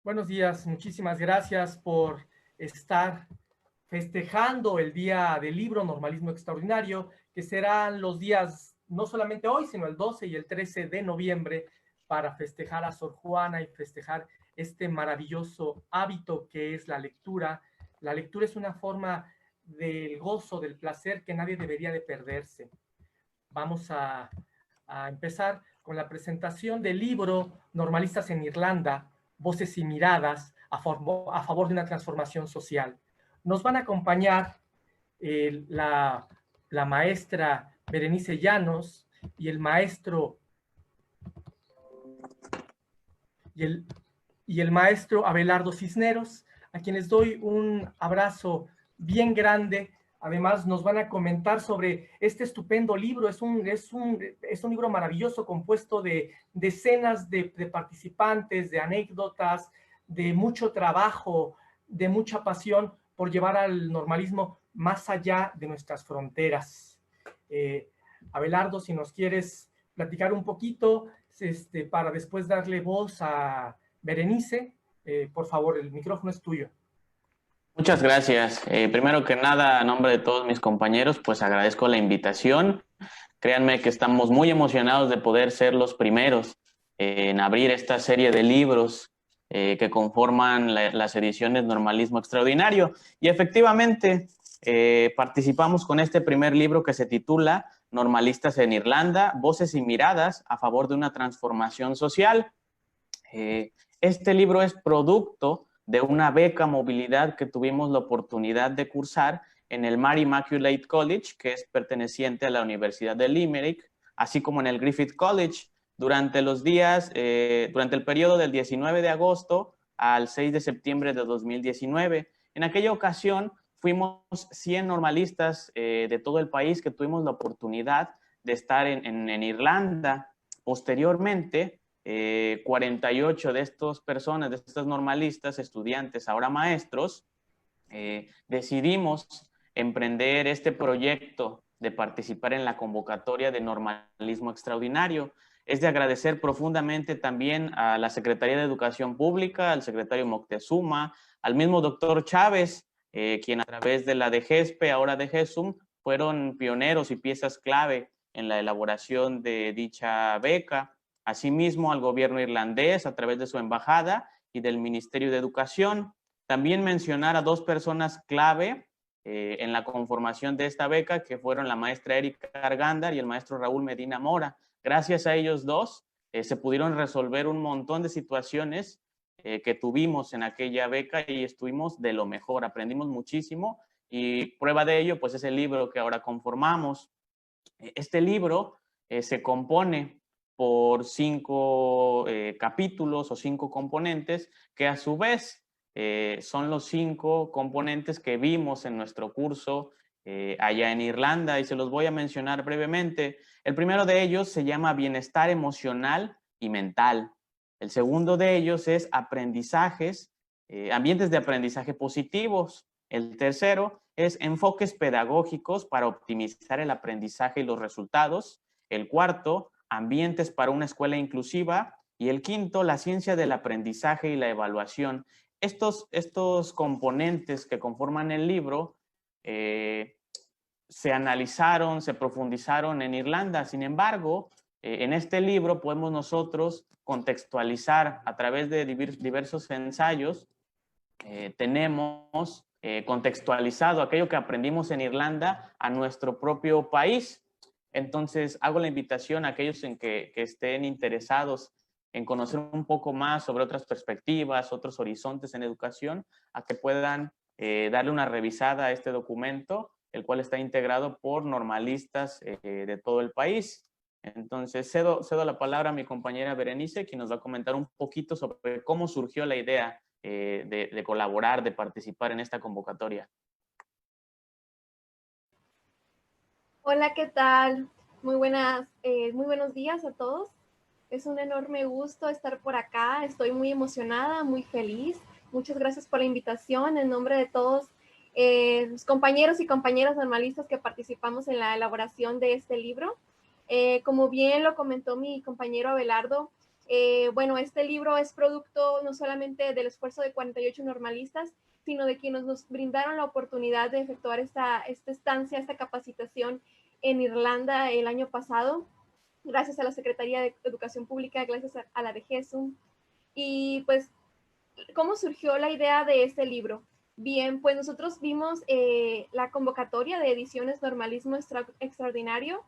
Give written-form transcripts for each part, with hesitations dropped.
Buenos días, muchísimas gracias por estar festejando el Día del Libro Normalismo Extraordinario, que serán los días, no solamente hoy, sino el 12 y el 13 de noviembre, para festejar a Sor Juana y festejar este maravilloso hábito que es la lectura. La lectura es una forma del gozo, del placer que nadie debería de perderse. Vamos a empezar con la presentación del libro Normalistas en Irlanda, Voces y Miradas a favor de una transformación social. Nos van a acompañar la maestra Berenice Llanos y el maestro y el maestro Abelardo Cisneros, a quienes doy un abrazo bien grande. Además, nos van a comentar sobre este estupendo libro. Es un libro maravilloso compuesto de decenas de participantes, de anécdotas, de mucho trabajo, de mucha pasión por llevar al normalismo más allá de nuestras fronteras. Abelardo, si nos quieres platicar un poquito, para después darle voz a Berenice, por favor, el micrófono es tuyo. Muchas gracias. Primero que nada, a nombre de todos mis compañeros, pues agradezco la invitación. Créanme que estamos muy emocionados de poder ser los primeros en abrir esta serie de libros que conforman las ediciones Normalismo Extraordinario. Y efectivamente, participamos con este primer libro que se titula Normalistas en Irlanda, Voces y Miradas a favor de una transformación social. Este libro es producto de una beca movilidad que tuvimos la oportunidad de cursar en el Mary Immaculate College, que es perteneciente a la Universidad de Limerick, así como en el Griffith College, durante el periodo del 19 de agosto al 6 de septiembre de 2019. En aquella ocasión fuimos 100 normalistas de todo el país que tuvimos la oportunidad de estar en Irlanda. Posteriormente, 48 de estas personas, de estos normalistas, estudiantes, ahora maestros, decidimos emprender este proyecto de participar en la convocatoria de Normalismo Extraordinario. Es de agradecer profundamente también a la Secretaría de Educación Pública, al secretario Moctezuma, al mismo doctor Chávez, quien a través de la DGESPE, ahora de GESUM, fueron pioneros y piezas clave en la elaboración de dicha beca. Asimismo, al gobierno irlandés a través de su embajada y del Ministerio de Educación. También mencionar a dos personas clave en la conformación de esta beca, que fueron la maestra Erika Argándar y el maestro Raúl Medina Mora. Gracias a ellos dos se pudieron resolver un montón de situaciones que tuvimos en aquella beca y estuvimos de lo mejor, aprendimos muchísimo y prueba de ello pues es el libro que ahora conformamos. Este libro se compone por 5 capítulos o 5 componentes que a su vez son los 5 componentes que vimos en nuestro curso allá en Irlanda y se los voy a mencionar brevemente. El primero de ellos se llama bienestar emocional y mental. El segundo de ellos es aprendizajes, ambientes de aprendizaje positivos. El tercero es enfoques pedagógicos para optimizar el aprendizaje y los resultados. El cuarto, ambientes para una escuela inclusiva. Y el quinto, la ciencia del aprendizaje y la evaluación. Estos componentes que conforman el libro se analizaron, se profundizaron en Irlanda. Sin embargo, en este libro podemos nosotros contextualizar a través de diversos ensayos. Tenemos contextualizado aquello que aprendimos en Irlanda a nuestro propio país. Entonces, hago la invitación a aquellos que estén interesados en conocer un poco más sobre otras perspectivas, otros horizontes en educación, a que puedan darle una revisada a este documento, el cual está integrado por normalistas de todo el país. Entonces, cedo la palabra a mi compañera Berenice, quien nos va a comentar un poquito sobre cómo surgió la idea de colaborar, de participar en esta convocatoria. Hola, ¿qué tal? Muy buenos días a todos. Es un enorme gusto estar por acá. Estoy muy emocionada, muy feliz. Muchas gracias por la invitación en nombre de todos los compañeros y compañeras normalistas que participamos en la elaboración de este libro. Como bien lo comentó mi compañero Abelardo, Bueno, este libro es producto no solamente del esfuerzo de 48 normalistas, sino de quienes nos brindaron la oportunidad de efectuar esta estancia, esta capacitación en Irlanda el año pasado, gracias a la Secretaría de Educación Pública, gracias a la de GESUM. Y pues, ¿cómo surgió la idea de este libro? Bien, pues nosotros vimos la convocatoria de ediciones Normalismo Extraordinario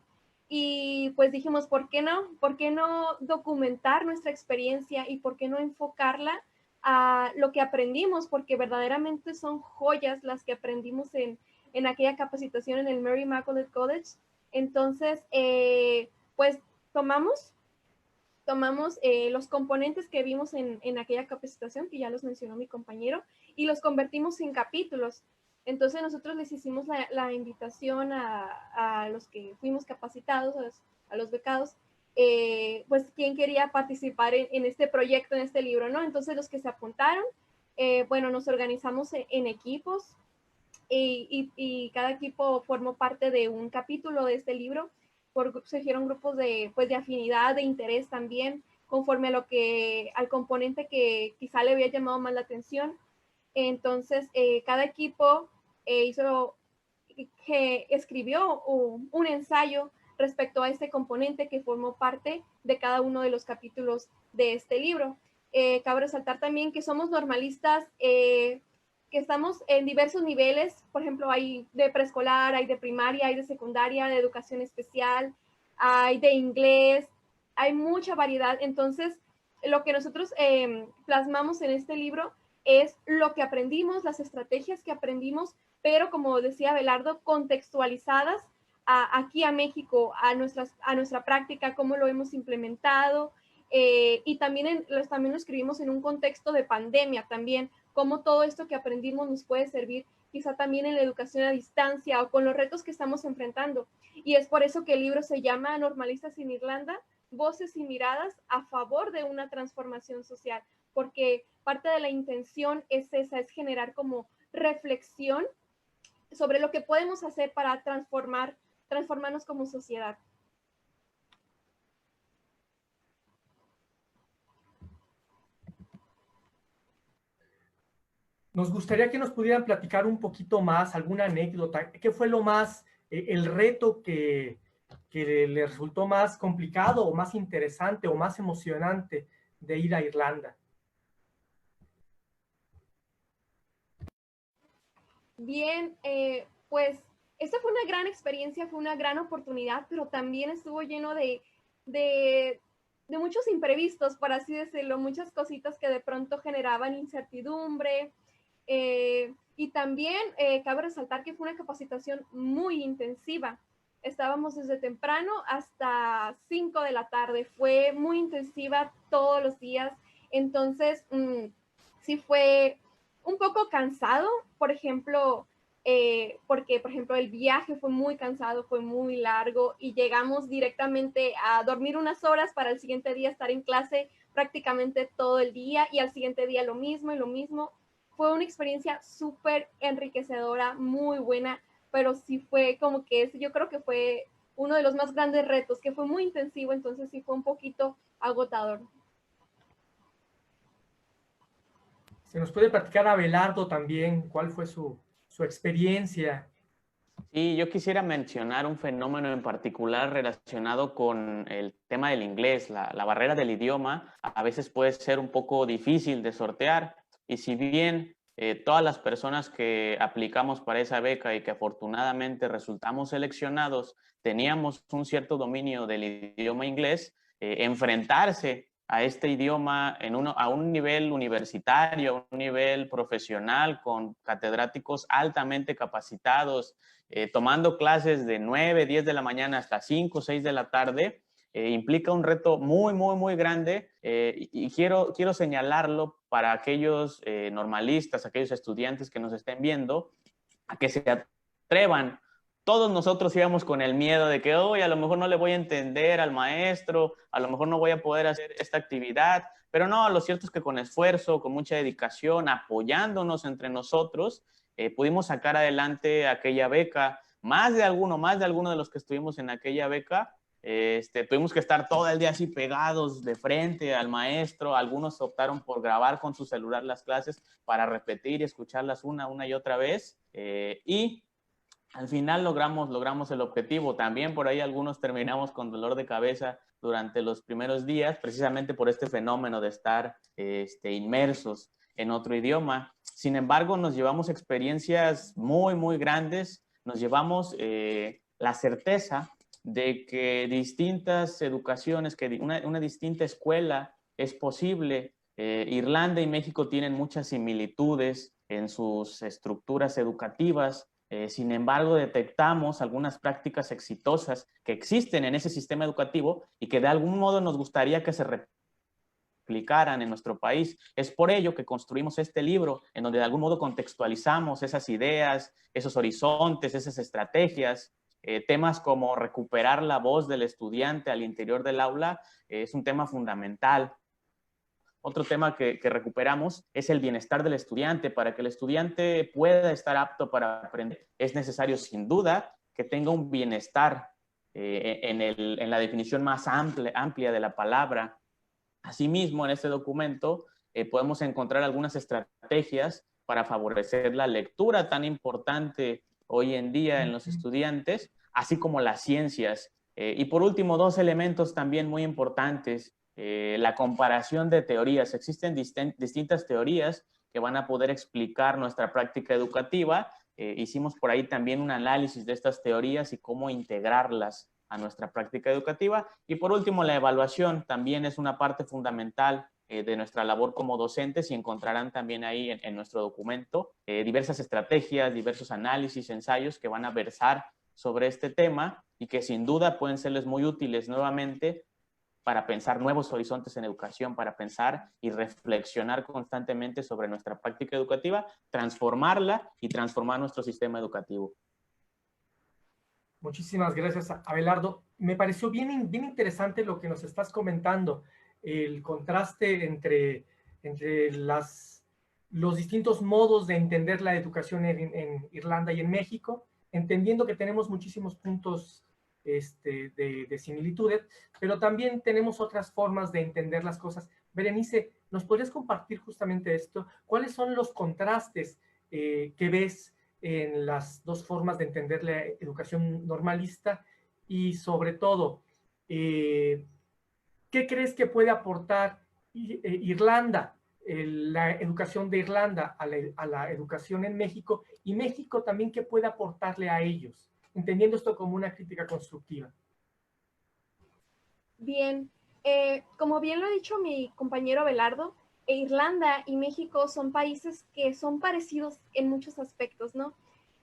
y pues dijimos, ¿por qué no? ¿Por qué no documentar nuestra experiencia y por qué no enfocarla a lo que aprendimos? Porque verdaderamente son joyas las que aprendimos en aquella capacitación en el Mary Immaculate College. Entonces, pues tomamos los componentes que vimos en aquella capacitación, que ya los mencionó mi compañero, y los convertimos en capítulos. Entonces nosotros les hicimos la invitación a los que fuimos capacitados, a los becados, pues quién quería participar en este proyecto, en este libro, ¿no? Entonces los que se apuntaron, bueno, nos organizamos en equipos y cada equipo formó parte de un capítulo de este libro. Se hicieron grupos de, pues, de afinidad, de interés también, conforme a al componente que quizá le había llamado más la atención. Entonces, cada equipo escribió un ensayo respecto a este componente que formó parte de cada uno de los capítulos de este libro. Cabe resaltar también que somos normalistas, que estamos en diversos niveles. Por ejemplo, hay de preescolar, hay de primaria, hay de secundaria, de educación especial, hay de inglés, hay mucha variedad. Entonces, lo que nosotros plasmamos en este libro es lo que aprendimos, las estrategias que aprendimos, pero como decía Abelardo, contextualizadas aquí a México, a nuestra práctica, cómo lo hemos implementado, y también lo escribimos en un contexto de pandemia también, cómo todo esto que aprendimos nos puede servir quizá también en la educación a distancia o con los retos que estamos enfrentando. Y es por eso que el libro se llama Normalistas en Irlanda, voces y miradas a favor de una transformación social, porque parte de la intención es esa, es generar como reflexión sobre lo que podemos hacer para transformarnos como sociedad. Nos gustaría que nos pudieran platicar un poquito más, alguna anécdota. ¿Qué fue lo más, el reto que le resultó más complicado o más interesante o más emocionante de ir a Irlanda? Bien, pues esta fue una gran experiencia, fue una gran oportunidad, pero también estuvo lleno de muchos imprevistos, por así decirlo, muchas cositas que de pronto generaban incertidumbre. Y también cabe resaltar que fue una capacitación muy intensiva. Estábamos desde temprano hasta 5 de la tarde. Fue muy intensiva todos los días. Entonces, sí fue un poco cansado, por ejemplo, porque, por ejemplo, el viaje fue muy cansado, fue muy largo y llegamos directamente a dormir unas horas para el siguiente día estar en clase prácticamente todo el día y al siguiente día lo mismo y lo mismo. Fue una experiencia súper enriquecedora, muy buena, pero sí fue como que yo creo que fue uno de los más grandes retos, que fue muy intensivo, entonces sí fue un poquito agotador. ¿Se nos puede platicar a Abelardo también cuál fue su experiencia? Sí, yo quisiera mencionar un fenómeno en particular relacionado con el tema del inglés. La barrera del idioma a veces puede ser un poco difícil de sortear y si bien todas las personas que aplicamos para esa beca y que afortunadamente resultamos seleccionados teníamos un cierto dominio del idioma inglés, enfrentarse a este idioma a un nivel universitario, a un nivel profesional, con catedráticos altamente capacitados, tomando clases de 9, 10 de la mañana hasta 5, 6 de la tarde, implica un reto muy, muy, muy grande y quiero señalarlo para aquellos normalistas, aquellos estudiantes que nos estén viendo, a que se atrevan. Todos nosotros íbamos con el miedo de que hoy a lo mejor no le voy a entender al maestro, a lo mejor no voy a poder hacer esta actividad, pero no, lo cierto es que con esfuerzo, con mucha dedicación, apoyándonos entre nosotros, pudimos sacar adelante aquella beca. Más de alguno de los que estuvimos en aquella beca Tuvimos que estar todo el día así pegados de frente al maestro. Algunos optaron por grabar con su celular las clases para repetir y escucharlas una y otra vez. Y al final logramos el objetivo. También por ahí algunos terminamos con dolor de cabeza durante los primeros días, precisamente por este fenómeno de estar inmersos en otro idioma. Sin embargo, nos llevamos experiencias muy, muy grandes. Nos llevamos la certeza de que distintas educaciones, que una distinta escuela es posible. Irlanda y México tienen muchas similitudes en sus estructuras educativas. Sin embargo, detectamos algunas prácticas exitosas que existen en ese sistema educativo y que de algún modo nos gustaría que se replicaran en nuestro país. Es por ello que construimos este libro en donde de algún modo contextualizamos esas ideas, esos horizontes, esas estrategias. Temas como recuperar la voz del estudiante al interior del aula es un tema fundamental. Otro tema que recuperamos es el bienestar del estudiante. Para que el estudiante pueda estar apto para aprender, es necesario sin duda que tenga un bienestar en la definición más amplia de la palabra. Asimismo, en este documento podemos encontrar algunas estrategias para favorecer la lectura tan importante hoy en día en los estudiantes, así como las ciencias. Y por último, dos elementos también muy importantes. La comparación de teorías. Existen distintas teorías que van a poder explicar nuestra práctica educativa. Hicimos por ahí también un análisis de estas teorías y cómo integrarlas a nuestra práctica educativa. Y por último, la evaluación también es una parte fundamental de nuestra labor como docentes, y encontrarán también ahí en nuestro documento diversas estrategias, diversos análisis, ensayos que van a versar sobre este tema y que sin duda pueden serles muy útiles nuevamente para pensar nuevos horizontes en educación, para pensar y reflexionar constantemente sobre nuestra práctica educativa, transformarla y transformar nuestro sistema educativo. Muchísimas gracias, Abelardo. Me pareció bien interesante lo que nos estás comentando, el contraste entre los distintos modos de entender la educación en Irlanda y en México, entendiendo que tenemos muchísimos puntos de similitudes, pero también tenemos otras formas de entender las cosas. Berenice, ¿nos podrías compartir justamente esto? ¿Cuáles son los contrastes que ves en las dos formas de entender la educación normalista? Y sobre todo, ¿qué crees que puede aportar Irlanda, la educación de Irlanda a la educación en México, y México también qué puede aportarle a ellos, entendiendo esto como una crítica constructiva? Bien, como bien lo ha dicho mi compañero Abelardo, Irlanda y México son países que son parecidos en muchos aspectos, ¿no?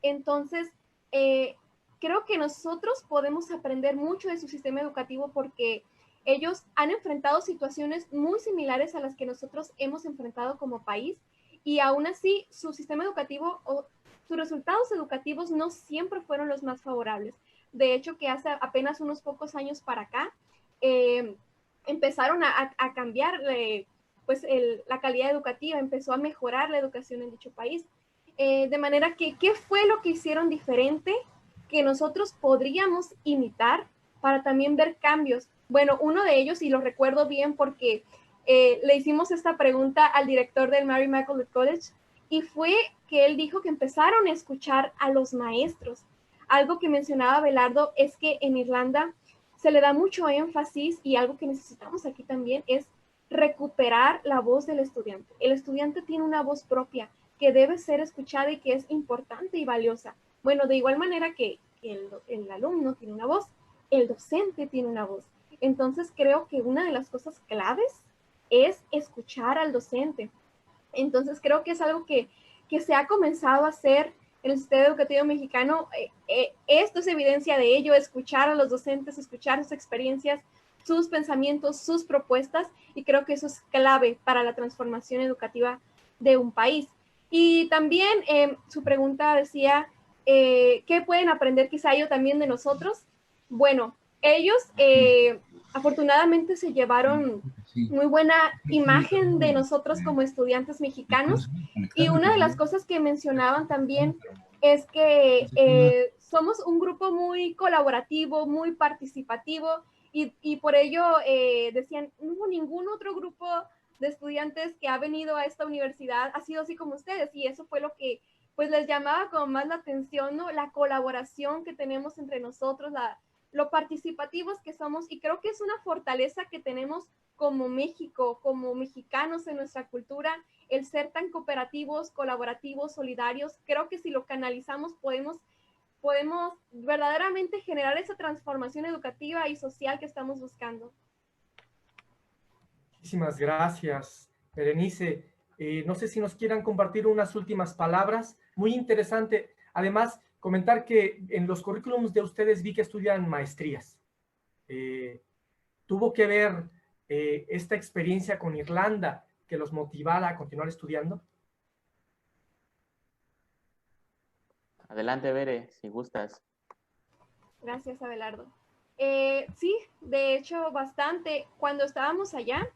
Entonces, creo que nosotros podemos aprender mucho de su sistema educativo porque ellos han enfrentado situaciones muy similares a las que nosotros hemos enfrentado como país, y aún así su sistema educativo o sus resultados educativos no siempre fueron los más favorables. De hecho, que hace apenas unos pocos años para acá, empezaron a cambiar pues la calidad educativa, empezó a mejorar la educación en dicho país. De manera que, ¿qué fue lo que hicieron diferente que nosotros podríamos imitar para también ver cambios? Bueno, uno de ellos, y lo recuerdo bien porque le hicimos esta pregunta al director del Mary McAuliffe College, y fue que él dijo que empezaron a escuchar a los maestros. Algo que mencionaba Abelardo es que en Irlanda se le da mucho énfasis, y algo que necesitamos aquí también es recuperar la voz del estudiante. El estudiante tiene una voz propia que debe ser escuchada y que es importante y valiosa. Bueno, de igual manera que el alumno tiene una voz, el docente tiene una voz. Entonces creo que una de las cosas claves es escuchar al docente. Entonces creo que es algo que se ha comenzado a hacer en el sistema educativo mexicano. Esto es evidencia de ello: escuchar a los docentes, escuchar sus experiencias, sus pensamientos, sus propuestas, y creo que eso es clave para la transformación educativa de un país. Y también su pregunta decía, ¿qué pueden aprender quizá ellos también de nosotros? Bueno, ellos afortunadamente se llevaron muy buena imagen de nosotros como estudiantes mexicanos, y una de las cosas que mencionaban también es que somos un grupo muy colaborativo, muy participativo y por ello decían, no hubo ningún otro grupo de estudiantes que ha venido a esta universidad ha sido así como ustedes, y eso fue lo que pues les llamaba como más la atención, ¿no? La colaboración que tenemos entre nosotros, lo participativos que somos, y creo que es una fortaleza que tenemos como México, como mexicanos en nuestra cultura, el ser tan cooperativos, colaborativos, solidarios. Creo que si lo canalizamos podemos verdaderamente generar esa transformación educativa y social que estamos buscando. Muchísimas gracias, Berenice. No sé si nos quieran compartir unas últimas palabras. Muy interesante. Además, comentar que en los currículums de ustedes vi que estudian maestrías. ¿Tuvo que ver esta experiencia con Irlanda que los motivara a continuar estudiando? Adelante, Bere, si gustas. Gracias, Abelardo. Sí, de hecho, bastante. Cuando estábamos allá,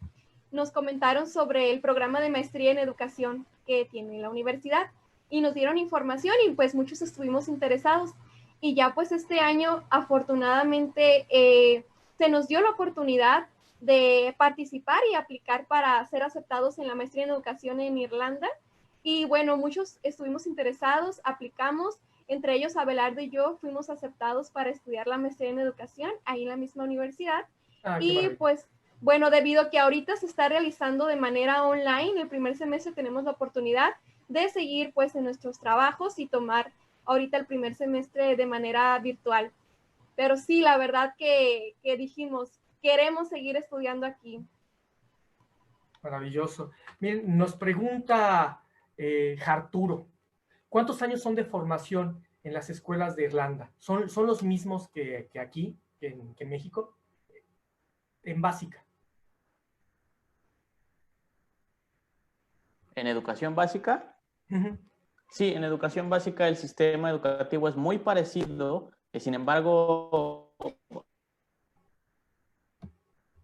nos comentaron sobre el programa de maestría en educación que tiene la universidad y nos dieron información y pues muchos estuvimos interesados. Y ya pues este año, afortunadamente, se nos dio la oportunidad de participar y aplicar para ser aceptados en la maestría en educación en Irlanda. Y bueno, muchos estuvimos interesados, aplicamos, entre ellos Abelardo y yo fuimos aceptados para estudiar la maestría en educación ahí en la misma universidad. Y pues bueno, debido a que ahorita se está realizando de manera online, el primer semestre tenemos la oportunidad de seguir pues en nuestros trabajos y tomar ahorita el primer semestre de manera virtual. Pero sí, la verdad que dijimos, queremos seguir estudiando aquí. Maravilloso. Miren, nos pregunta Arturo, ¿cuántos años son de formación en las escuelas de Irlanda? ¿Son los mismos que aquí, que en México? En básica. ¿En educación básica? Sí, en educación básica el sistema educativo es muy parecido, sin embargo, el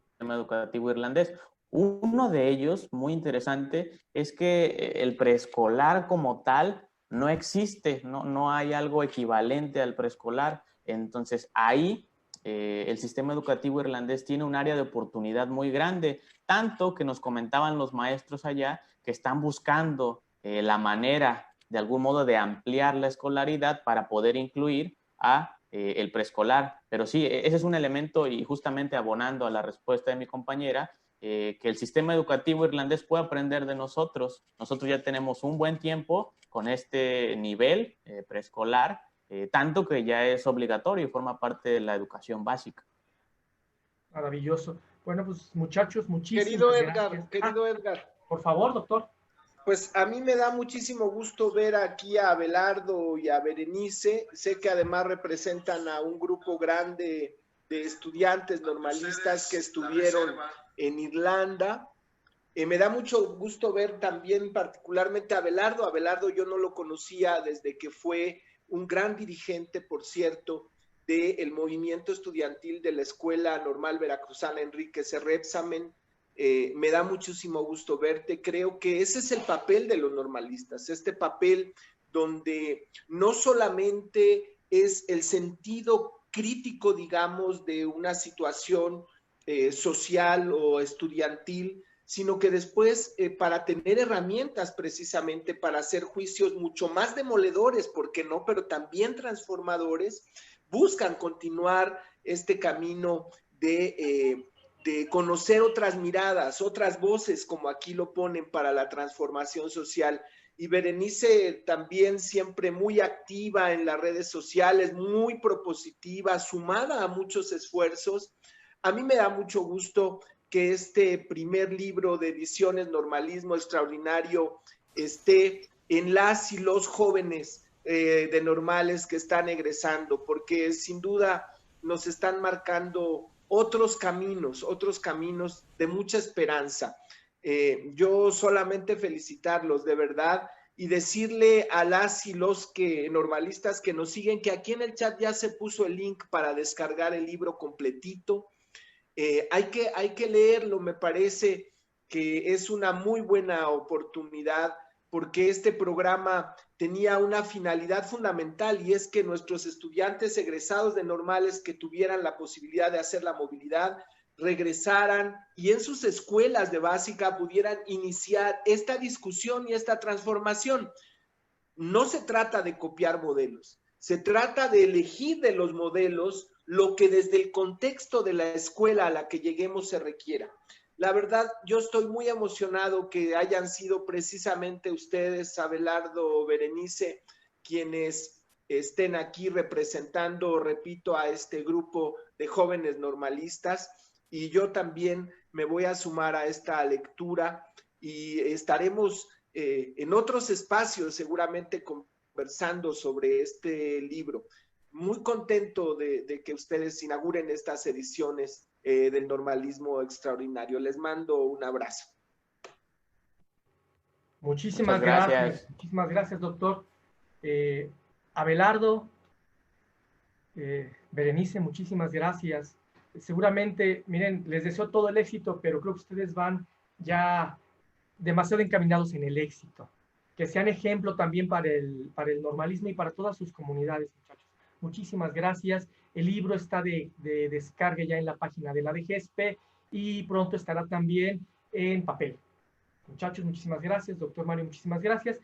sistema educativo irlandés. Uno de ellos, muy interesante, es que el preescolar como tal no existe, no hay algo equivalente al preescolar. Entonces, ahí el sistema educativo irlandés tiene un área de oportunidad muy grande, tanto que nos comentaban los maestros allá que están buscando la manera, de algún modo, de ampliar la escolaridad para poder incluir a el preescolar. Pero sí, ese es un elemento, y justamente abonando a la respuesta de mi compañera, que el sistema educativo irlandés puede aprender de nosotros. Nosotros ya tenemos un buen tiempo con este nivel preescolar, tanto que ya es obligatorio y forma parte de la educación básica. Maravilloso. Bueno, pues muchachos, muchísimas gracias. Querido Edgar. Por favor, doctor. Pues a mí me da muchísimo gusto ver aquí a Abelardo y a Berenice. Sé que además representan a un grupo grande de estudiantes normalistas que estuvieron en Irlanda. Me da mucho gusto ver también particularmente a Abelardo. Abelardo yo no lo conocía desde que fue un gran dirigente, por cierto, del movimiento estudiantil de la Escuela Normal Veracruzana Enrique C. Repsamen. Me da muchísimo gusto verte. Creo que ese es el papel de los normalistas, este papel donde no solamente es el sentido crítico, digamos, de una situación social o estudiantil, sino que después para tener herramientas precisamente para hacer juicios mucho más demoledores, ¿por qué no? Pero también transformadores, buscan continuar este camino de conocer otras miradas, otras voces, como aquí lo ponen, para la transformación social. Y Berenice también siempre muy activa en las redes sociales, muy propositiva, sumada a muchos esfuerzos. A mí me da mucho gusto que este primer libro de ediciones Normalismo Extraordinario esté en las y los jóvenes de normales que están egresando, porque sin duda nos están marcando otros caminos de mucha esperanza. Yo solamente felicitarlos de verdad y decirle a las y los normalistas que nos siguen que aquí en el chat ya se puso el link para descargar el libro completito. Hay que leerlo, me parece que es una muy buena oportunidad porque este programa tenía una finalidad fundamental, y es que nuestros estudiantes egresados de normales que tuvieran la posibilidad de hacer la movilidad regresaran y en sus escuelas de básica pudieran iniciar esta discusión y esta transformación. No se trata de copiar modelos, se trata de elegir de los modelos lo que desde el contexto de la escuela a la que lleguemos se requiera. La verdad, yo estoy muy emocionado que hayan sido precisamente ustedes, Abelardo, Berenice, quienes estén aquí representando, repito, a este grupo de jóvenes normalistas, y yo también me voy a sumar a esta lectura y estaremos en otros espacios seguramente conversando sobre este libro. Muy contento de que ustedes inauguren estas ediciones del normalismo extraordinario. Les mando un abrazo. Muchísimas gracias, doctor. Abelardo, Berenice, muchísimas gracias. Seguramente, miren, les deseo todo el éxito, pero creo que ustedes van ya demasiado encaminados en el éxito. Que sean ejemplo también para el normalismo y para todas sus comunidades, muchachos. Muchísimas gracias. El libro está de descarga ya en la página de la DGESP y pronto estará también en papel. Muchachos, muchísimas gracias. Doctor Mario, muchísimas gracias.